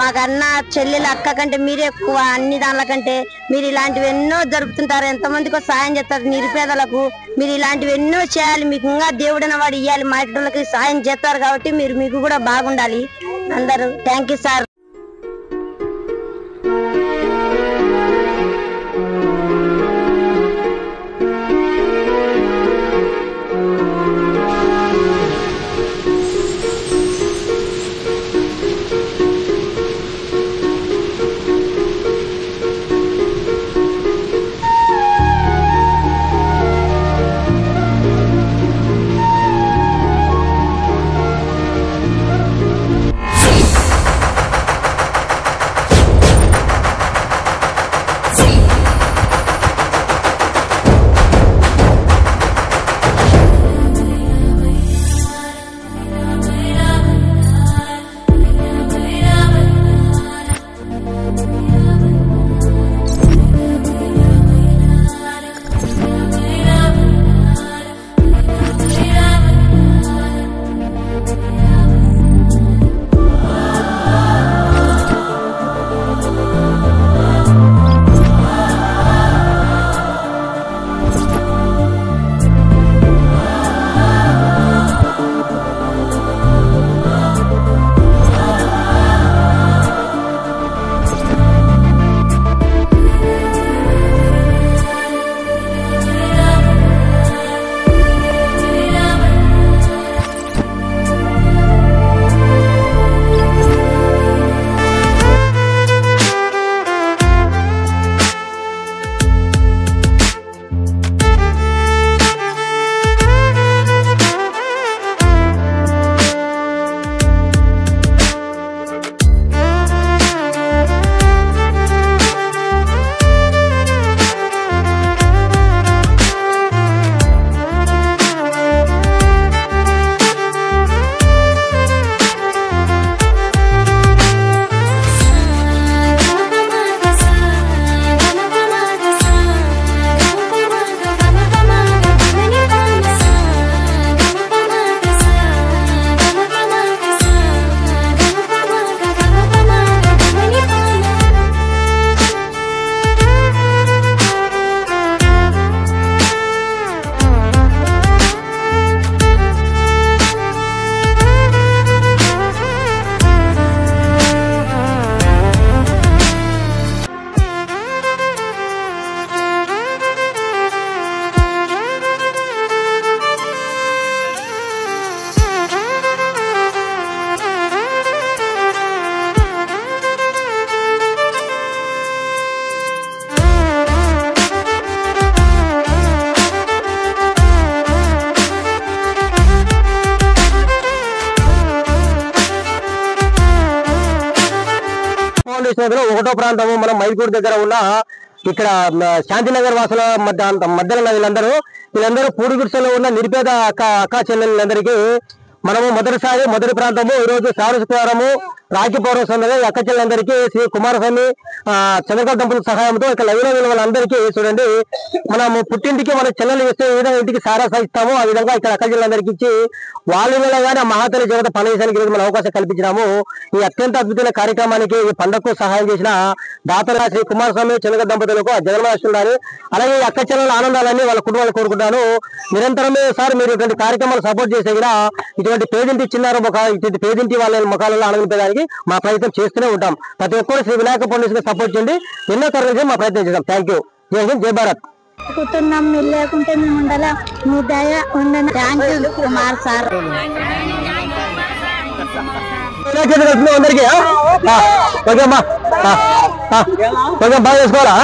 మాకన్నా చెల్లెలు అక్క కంటే మీరే ఎక్కువ అన్ని దానిల కంటే మీరు ఇలాంటివి ఎన్నో జరుపుతుంటారు, ఎంతమందికో సాయం చేస్తారు నిరుపేదలకు. మీరు ఇలాంటివి ఎన్నో చేయాలి, మీకు ఇంకా దేవుడైన వాడు ఇవ్వాలి, మా ఇళ్ళకి సాయం చేస్తారు కాబట్టి మీకు కూడా బాగుండాలి అందరూ. Thank you sir. ఒకటో ప్రాంతము మనం మైదుకూరు దగ్గర ఉన్న ఇక్కడ శాంతినగర్ వాసుల మధ్యలో వీళ్ళందరూ పూడి గుడిసెలో ఉన్న నిరుపేద అక్కా చెల్లెళ్ళందరికీ మనము మొదటి ప్రాంతము ఈరోజు శుక్రవారము రాఖీ పౌర్ణమి సందర్భంగా అక్క చెల్లెలందరికీ శ్రీ కుమారస్వామి చంద్రకాంత దంపతుల సహాయంతో ఇక్కడ లైవ్ వాళ్ళందరికీ చూడండి, మనము పుట్టింటికి మన చెల్లెలు ఇస్తే ఏ విధంగా ఇంటికి సారా ఇస్తామో ఆ విధంగా ఇక్కడ అక్క చెల్లెలందరికీ ఇచ్చి వాళ్ళ కానీ మహాతల్లి జగత పనిచేయడానికి మనం అవకాశం కల్పించినాము. ఈ అత్యంత అద్భుతమైన కార్యక్రమానికి ఈ పండుగకు సహాయం చేసిన దాతల శ్రీ కుమారస్వామి చంద్రకాంత దంపతులకు జగన్మాస్తుండాలి. అలాగే ఈ అక్క చెల్లెల ఆనందాలన్నీ వాళ్ళ కుటుంబాలు కోరుకుంటాను. నిరంతరమే సార్ మీరు ఇటువంటి కార్యక్రమాలు సపోర్ట్ చేసే కూడా ఇటువంటి పేదింటి చిన్నారు ఇటువంటి పేదింటి వాళ్ళ ముఖాలలో ఆనందించడానికి మా ప్రయత్నం చేస్తూనే ఉంటాం. ప్రతి ఒక్కరు శ్రీ వినాయక పండుగ సపోర్ట్ చేయండి, ఎన్నో తరగతి మా ప్రయత్నం చేద్దాం. Thank you. జై హింద్, జై భారత్. కూర్చున్నాం, మీరు లేకుంటే మేము ఉండాలా, మీ దయ ఉండను. Thank you Kumar sir. అందరికీ ఓకే అమ్మా, కొంచెం బాగా చేసుకోవాలా.